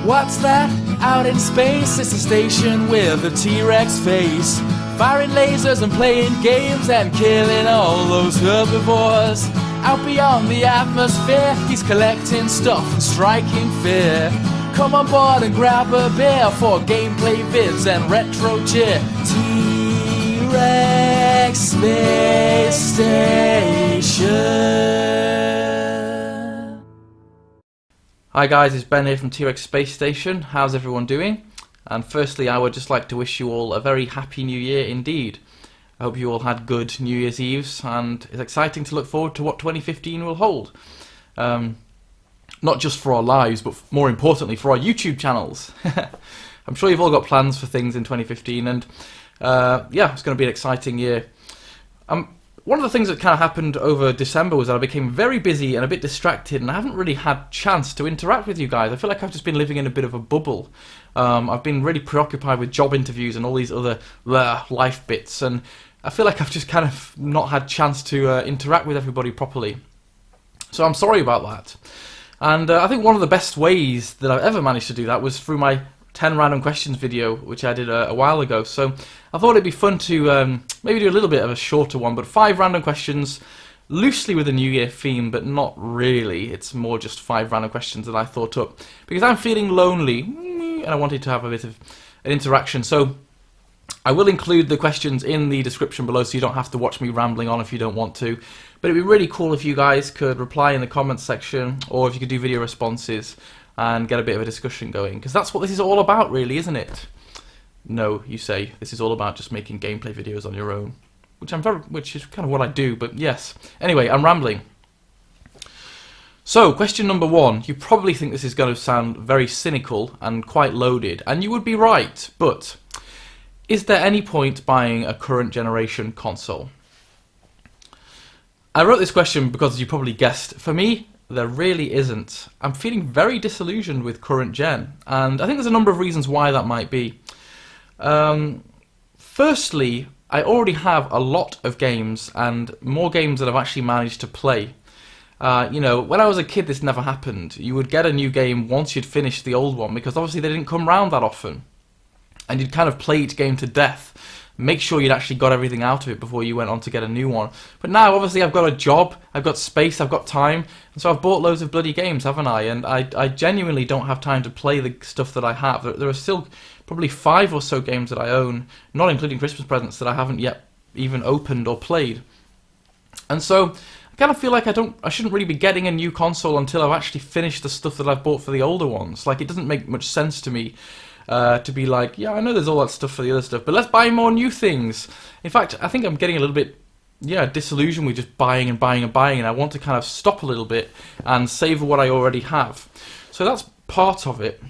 What's that? Out in space, it's a station with a T-Rex face, firing lasers and playing games and killing all those herbivores. Out beyond the atmosphere, he's collecting stuff and striking fear. Come on board and grab a beer for gameplay vids and retro cheer. T-Rex Space Station. Hi guys, it's Ben here from T-Rex Space Station. How's everyone doing? And firstly, I would just like to wish you all a very happy new year indeed. I hope you all had good New Year's Eves, and it's exciting to look forward to what 2015 will hold. Not just for our lives, but more importantly for our YouTube channels. I'm sure you've all got plans for things in 2015, and yeah, it's going to be an exciting year. One of the things that kind of happened over December was that I became very busy and a bit distracted, and I haven't really had a chance to interact with you guys. I feel like I've just been living in a bit of a bubble. I've been really preoccupied with job interviews and all these other life bits, and I feel like I've just kind of not had a chance to interact with everybody properly. So I'm sorry about that. And I think one of the best ways that I've ever managed to do that was through my 10 random questions video, which I did a while ago. So I thought it'd be fun to maybe do a little bit of a shorter one, but 5 random questions, loosely with a New Year theme, but not really. It's more just 5 random questions that I thought up, because I'm feeling lonely, and I wanted to have a bit of an interaction. So I will include the questions in the description below, so you don't have to watch me rambling on if you don't want to. But it'd be really cool if you guys could reply in the comments section, or if you could do video responses and get a bit of a discussion going, because that's what this is all about, really, isn't it? No, you say, this is all about just making gameplay videos on your own, which is kind of what I do, but yes. Anyway, I'm rambling. So, question number 1. You probably think this is going to sound very cynical and quite loaded, and you would be right, but is there any point buying a current generation console? I wrote this question because, as you probably guessed, for me, there really isn't. I'm feeling very disillusioned with current gen, and I think there's a number of reasons why that might be. Firstly, I already have a lot of games, and more games that I've actually managed to play. You know, when I was a kid, this never happened. You would get a new game once you'd finished the old one, because obviously they didn't come round that often. And you'd kind of play each game to death, make sure you'd actually got everything out of it before you went on to get a new one. But now, obviously, I've got a job, I've got space, I've got time, and so I've bought loads of bloody games, haven't I? And I genuinely don't have time to play the stuff that I have. There are still probably 5 or so games that I own, not including Christmas presents, that I haven't yet even opened or played. And so I kind of feel like I shouldn't really be getting a new console until I've actually finished the stuff that I've bought for the older ones. Like, it doesn't make much sense to me to be like, yeah, I know there's all that stuff for the other stuff, but let's buy more new things. In fact, I think I'm getting a little bit, disillusioned with just buying and buying and buying, and I want to kind of stop a little bit and savour what I already have. So that's part of it.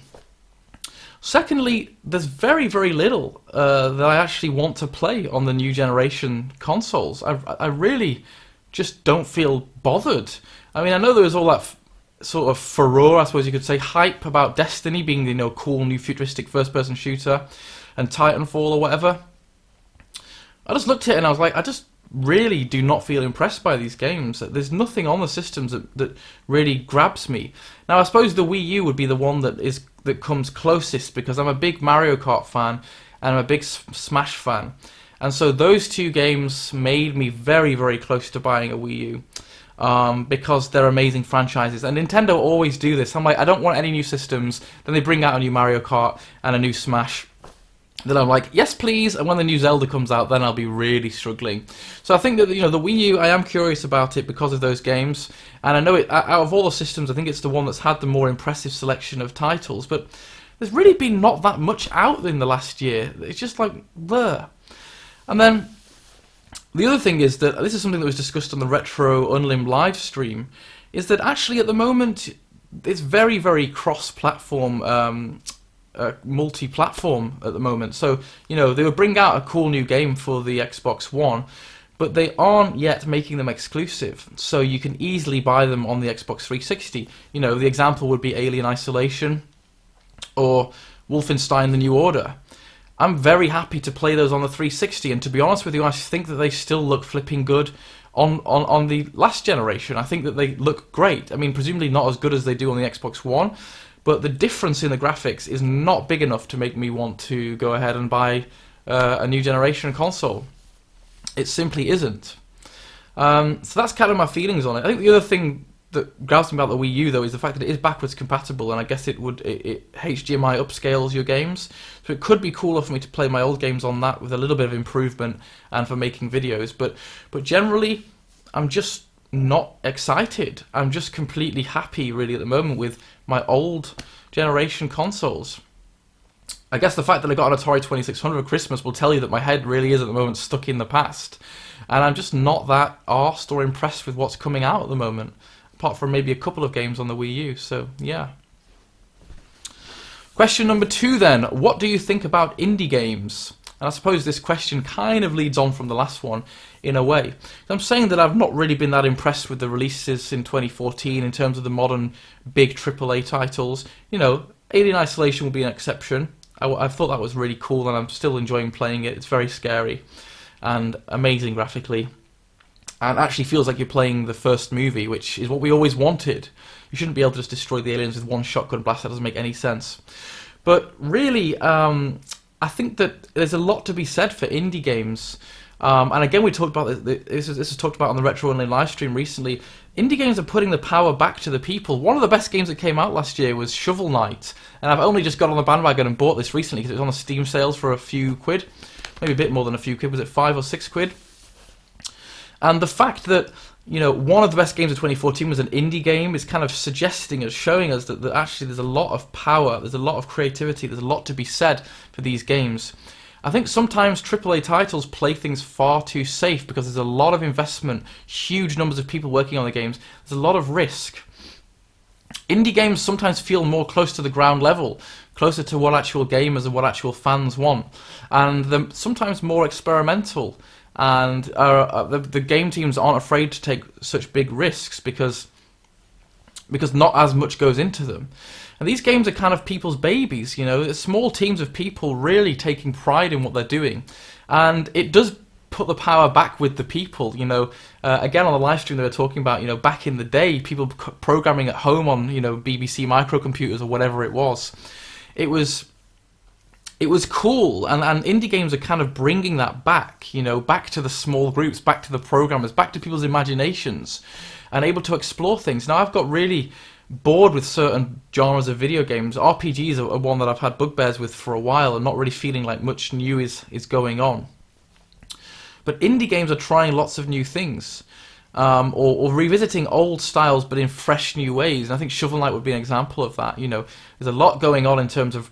Secondly, there's very, very little that I actually want to play on the new generation consoles. I really just don't feel bothered. I mean, I know there was all that sort of furore, I suppose you could say, hype about Destiny being the cool new futuristic first-person shooter, and Titanfall or whatever. I just looked at it and I was like, I just really do not feel impressed by these games. There's nothing on the systems that really grabs me. Now, I suppose the Wii U would be the one that comes closest, because I'm a big Mario Kart fan and I'm a big Smash fan, and so those 2 games made me very, very close to buying a Wii U. Because they're amazing franchises, and Nintendo always do this. I'm like, I don't want any new systems, then they bring out a new Mario Kart and a new Smash, then I'm like, yes please, and when the new Zelda comes out, then I'll be really struggling. So I think that, the Wii U, I am curious about it because of those games, and I know it, out of all the systems, I think it's the one that's had the more impressive selection of titles, but there's really been not that much out in the last year. It's just like, bleh. And then the other thing is that, this is something that was discussed on the Retro Unlim live stream, is that actually at the moment it's very, very cross-platform, multi-platform at the moment. So, they would bring out a cool new game for the Xbox One, but they aren't yet making them exclusive, so you can easily buy them on the Xbox 360. The example would be Alien Isolation or Wolfenstein: The New Order. I'm very happy to play those on the 360, and to be honest with you, I think that they still look flipping good on the last generation. I think that they look great. I mean, presumably not as good as they do on the Xbox One, but the difference in the graphics is not big enough to make me want to go ahead and buy a new generation console. It simply isn't. So that's kind of my feelings on it. I think the other thing that grabs me about the Wii U, though, is the fact that it is backwards compatible, and I guess it HDMI upscales your games, so it could be cooler for me to play my old games on that with a little bit of improvement and for making videos. But generally, I'm just not excited. I'm just completely happy, really, at the moment with my old generation consoles. I guess the fact that I got an Atari 2600 at Christmas will tell you that my head really is at the moment stuck in the past, and I'm just not that arsed or impressed with what's coming out at the moment, apart from maybe a couple of games on the Wii U. So yeah. Question number 2 then, what do you think about indie games? And I suppose this question kind of leads on from the last one in a way. I'm saying that I've not really been that impressed with the releases in 2014 in terms of the modern big AAA titles. You know, Alien Isolation will be an exception. I thought that was really cool, and I'm still enjoying playing it. It's very scary and amazing graphically, and actually feels like you're playing the first movie, which is what we always wanted. You shouldn't be able to just destroy the aliens with one shotgun blast. That doesn't make any sense. But really, I think that there's a lot to be said for indie games. And again, we talked about this was talked about on the Retro Only live stream recently. Indie games are putting the power back to the people. One of the best games that came out last year was Shovel Knight, and I've only just got on the bandwagon and bought this recently because it was on the Steam sales for a few quid, maybe a bit more than a few quid. Was it 5 or 6 quid? And the fact that, you know, one of the best games of 2014 was an indie game is kind of suggesting us, showing us that actually there's a lot of power, there's a lot of creativity, there's a lot to be said for these games. I think sometimes AAA titles play things far too safe because there's a lot of investment, huge numbers of people working on the games, there's a lot of risk. Indie games sometimes feel more close to the ground level, closer to what actual gamers and what actual fans want, and they're sometimes more experimental, and the game teams aren't afraid to take such big risks because not as much goes into them. And these games are kind of people's babies, you know, small teams of people really taking pride in what they're doing. And it does put the power back with the people, you know. Again, on the live stream they were talking about, you know, back in the day, people programming at home on, you know, BBC microcomputers or whatever it was. It was cool, and indie games are kind of bringing that back, you know, back to the small groups, back to the programmers, back to people's imaginations, and able to explore things. Now, I've got really bored with certain genres of video games. RPGs are one that I've had bugbears with for a while and not really feeling like much new is going on. But indie games are trying lots of new things, or revisiting old styles but in fresh new ways. And I think Shovel Knight would be an example of that. You know, there's a lot going on in terms of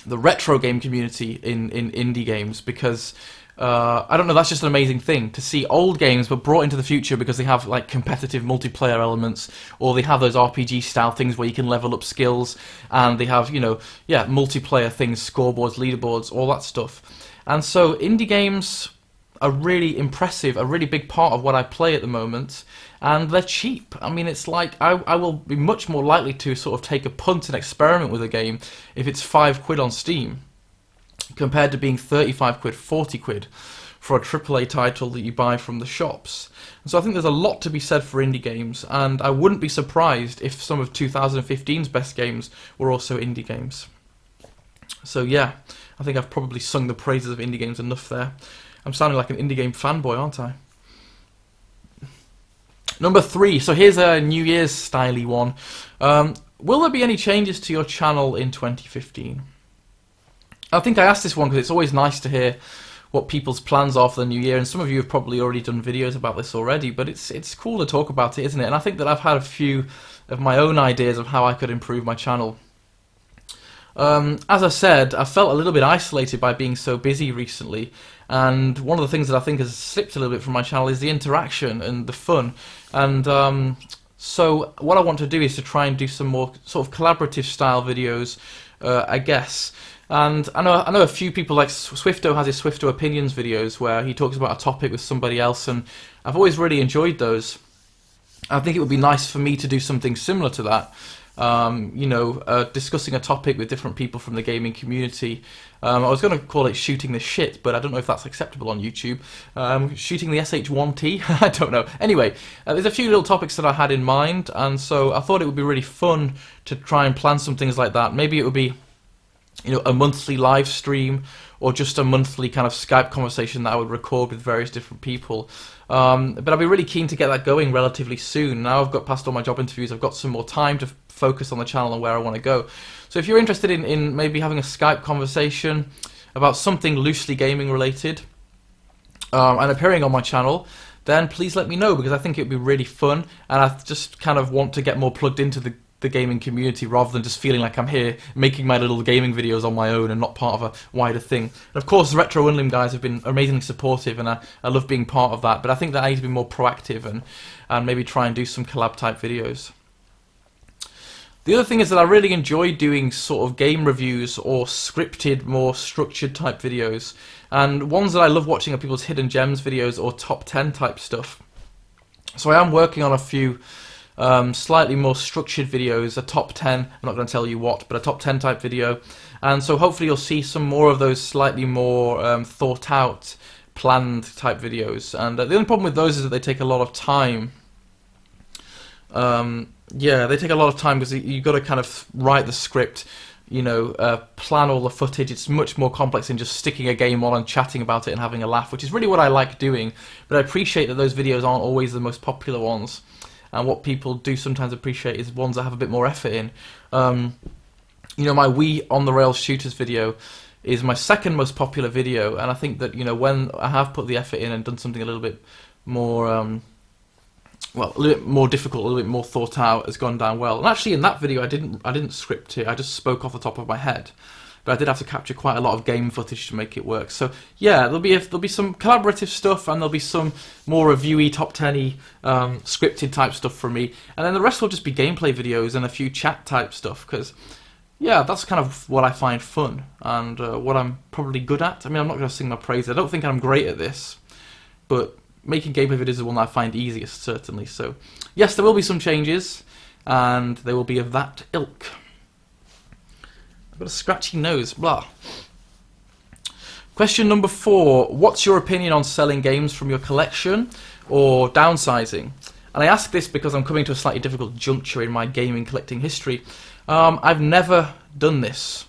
the retro game community in indie games, because I don't know, that's just an amazing thing to see old games but brought into the future because they have like competitive multiplayer elements, or they have those RPG style things where you can level up skills, and they have, you know, yeah, multiplayer things, scoreboards, leaderboards, all that stuff. And so indie games are really impressive, a really big part of what I play at the moment, and they're cheap. I mean, it's like I will be much more likely to sort of take a punt and experiment with a game if it's 5 quid on Steam compared to being 35 quid, 40 quid for a AAA title that you buy from the shops. And so I think there's a lot to be said for indie games, and I wouldn't be surprised if some of 2015's best games were also indie games. So yeah, I think I've probably sung the praises of indie games enough there. I'm sounding like an indie game fanboy, aren't I? Number 3, so here's a New Year's styly one. Will there be any changes to your channel in 2015? I think I asked this one because it's always nice to hear what people's plans are for the new year, and some of you have probably already done videos about this already, but it's cool to talk about it, isn't it? And I think that I've had a few of my own ideas of how I could improve my channel. As I said, I felt a little bit isolated by being so busy recently, and one of the things that I think has slipped a little bit from my channel is the interaction and the fun. And so what I want to do is to try and do some more sort of collaborative style videos, I guess. And I know a few people, like Swifto has his Swifto Opinions videos where he talks about a topic with somebody else, and I've always really enjoyed those. I think it would be nice for me to do something similar to that, discussing a topic with different people from the gaming community. I was going to call it shooting the shit, but I don't know if that's acceptable on YouTube. Shooting the SH1T? I don't know. Anyway, there's a few little topics that I had in mind, and so I thought it would be really fun to try and plan some things like that. Maybe it would be, a monthly live stream, or just a monthly kind of Skype conversation that I would record with various different people. But I'd be really keen to get that going relatively soon. Now I've got past all my job interviews, I've got some more time to focus on the channel and where I want to go. So if you're interested in maybe having a Skype conversation about something loosely gaming related, and appearing on my channel, then please let me know, because I think it would be really fun, and I just kind of want to get more plugged into the gaming community rather than just feeling like I'm here making my little gaming videos on my own and not part of a wider thing. And of course, the Retro Unlim guys have been amazingly supportive, and I love being part of that, but I think that I need to be more proactive and maybe try and do some collab type videos. The other thing is that I really enjoy doing sort of game reviews or scripted, more structured type videos, and ones that I love watching are people's hidden gems videos or top 10 type stuff. So I am working on a few slightly more structured videos, a top 10, I'm not going to tell you what, but a top 10 type video, and so hopefully you'll see some more of those slightly more thought out, planned type videos. And the only problem with those is that they take a lot of time. Yeah, they take a lot of time because you've got to kind of write the script, plan all the footage. It's much more complex than just sticking a game on and chatting about it and having a laugh, which is really what I like doing, but I appreciate that those videos aren't always the most popular ones. And what people do sometimes appreciate is ones that have a bit more effort in. My Wii on the Rails shooters video is my second most popular video, and I think that when I have put the effort in and done something a little bit more, a little bit more difficult, a little bit more thought out, has gone down well. And actually, in that video, I didn't script it. I just spoke off the top of my head. But I did have to capture quite a lot of game footage to make it work. So yeah, there'll be some collaborative stuff, and there'll be some more reviewy, top 10-y, scripted type stuff from me, and then the rest will just be gameplay videos and a few chat type stuff. Because yeah, that's kind of what I find fun and what I'm probably good at. I mean, I'm not going to sing my praise. I don't think I'm great at this, but making gameplay videos is the one that I find easiest, certainly. So yes, there will be some changes, and they will be of that ilk. I've got a scratchy nose, blah. Question number 4. What's your opinion on selling games from your collection or downsizing? And I ask this because I'm coming to a slightly difficult juncture in my gaming collecting history. I've never done this.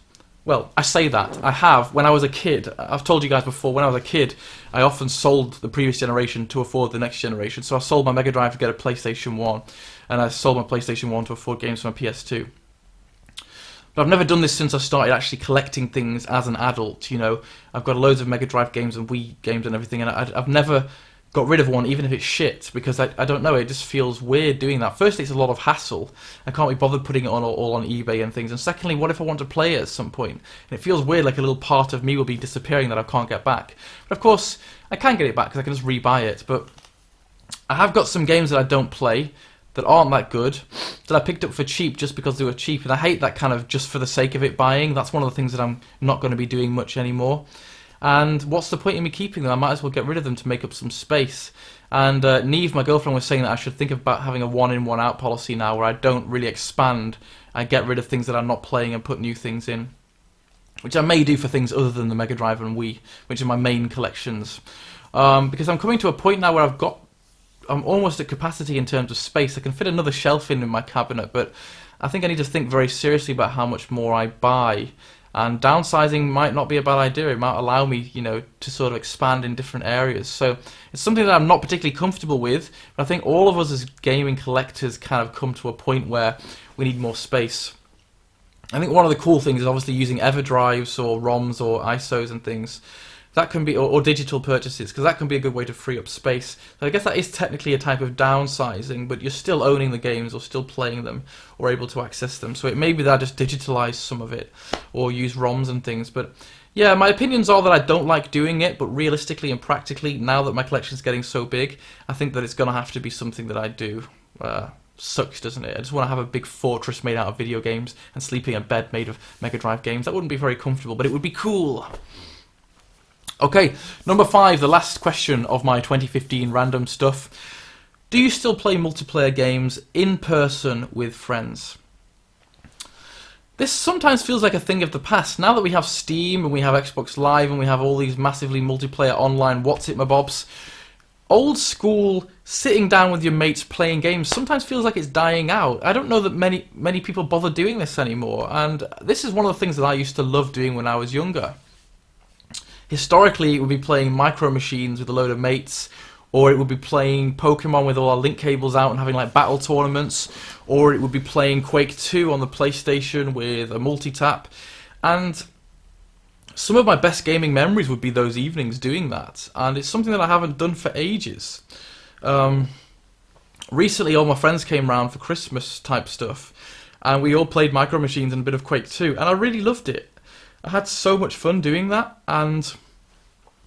Well, I say that. I have. When I was a kid, I've told you guys before, when I was a kid, I often sold the previous generation to afford the next generation. So I sold my Mega Drive to get a PlayStation 1, and I sold my PlayStation 1 to afford games for my PS2. But I've never done this since I started actually collecting things as an adult. I've got loads of Mega Drive games and Wii games and everything, and I've never got rid of one, even if it's shit, because I don't know, it just feels weird doing that. Firstly, it's a lot of hassle. I can't be bothered putting it on all on eBay and things. And secondly, what if I want to play it at some point? And it feels weird, like a little part of me will be disappearing that I can't get back. But of course, I can get it back because I can just rebuy it. But I have got some games that I don't play, that aren't that good, that I picked up for cheap just because they were cheap, and I hate that kind of just for the sake of it buying. That's one of the things that I'm not going to be doing much anymore. And what's the point in me keeping them? I might as well get rid of them to make up some space. And Neve, my girlfriend, was saying that I should think about having a one-in, one-out policy now, where I don't really expand. I get rid of things that I'm not playing and put new things in, which I may do for things other than the Mega Drive and Wii, which are my main collections. Because I'm coming to a point now where I'm almost at capacity in terms of space. I can fit another shelf in my cabinet, but I think I need to think very seriously about how much more I buy. And downsizing might not be a bad idea. It might allow me, to sort of expand in different areas. So it's something that I'm not particularly comfortable with, but I think all of us as gaming collectors kind of come to a point where we need more space. I think one of the cool things is obviously using EverDrives or ROMs or ISOs and things. That can be, or digital purchases, because that can be a good way to free up space. So I guess that is technically a type of downsizing, but you're still owning the games or still playing them or able to access them. So it may be that I just digitalize some of it or use ROMs and things. But yeah, my opinions are that I don't like doing it, but realistically and practically, now that my collection is getting so big, I think that it's going to have to be something that I do. Sucks, doesn't it? I just want to have a big fortress made out of video games and sleeping in a bed made of Mega Drive games. That wouldn't be very comfortable, but it would be cool. Okay, number 5, the last question of my 2015 random stuff. Do you still play multiplayer games in person with friends? This sometimes feels like a thing of the past. Now that we have Steam and we have Xbox Live and we have all these massively multiplayer online what's it my bobs, old school sitting down with your mates playing games sometimes feels like it's dying out. I don't know that many people bother doing this anymore, and this is one of the things that I used to love doing when I was younger. Historically, it would be playing Micro Machines with a load of mates, or it would be playing Pokemon with all our link cables out and having like battle tournaments, or it would be playing Quake 2 on the PlayStation with a multi-tap. And some of my best gaming memories would be those evenings doing that, and it's something that I haven't done for ages. Recently, all my friends came round for Christmas type stuff, and we all played Micro Machines and a bit of Quake 2, and I really loved it. I had so much fun doing that, and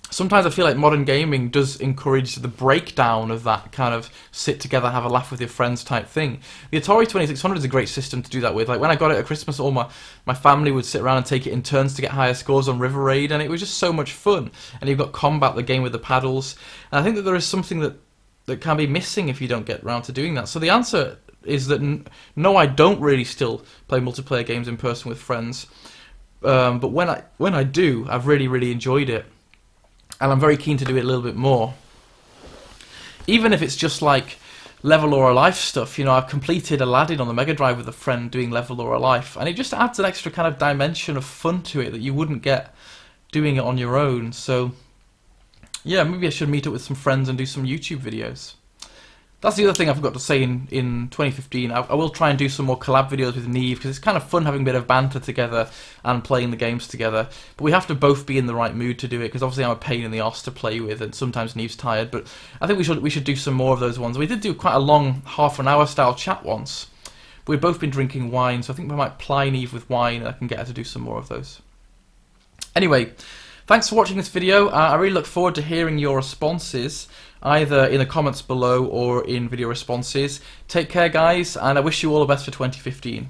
sometimes I feel like modern gaming does encourage the breakdown of that kind of sit together, have a laugh with your friends type thing. The Atari 2600 is a great system to do that with. Like when I got it at Christmas, all my family would sit around and take it in turns to get higher scores on River Raid, and it was just so much fun. And you've got Combat, the game with the paddles, and I think that there is something that can be missing if you don't get around to doing that. So the answer is that no, I don't really still play multiplayer games in person with friends, but when I do, I've really enjoyed it. And I'm very keen to do it a little bit more. Even if it's just like Level or a Life stuff, you know, I've completed Aladdin on the Mega Drive with a friend doing Level or a Life, and it just adds an extra kind of dimension of fun to it that you wouldn't get doing it on your own. So, yeah, maybe I should meet up with some friends and do some YouTube videos. That's the other thing I forgot to say in 2015. I will try and do some more collab videos with Neve, because it's kind of fun having a bit of banter together and playing the games together. But we have to both be in the right mood to do it, because obviously I'm a pain in the arse to play with, and sometimes Neve's tired. But I think we should do some more of those ones. We did do quite a long half-an-hour style chat once. But we've both been drinking wine, so I think we might ply Neve with wine, and I can get her to do some more of those. Anyway, thanks for watching this video. I really look forward to hearing your responses, either in the comments below or in video responses. Take care, guys, and I wish you all the best for 2015.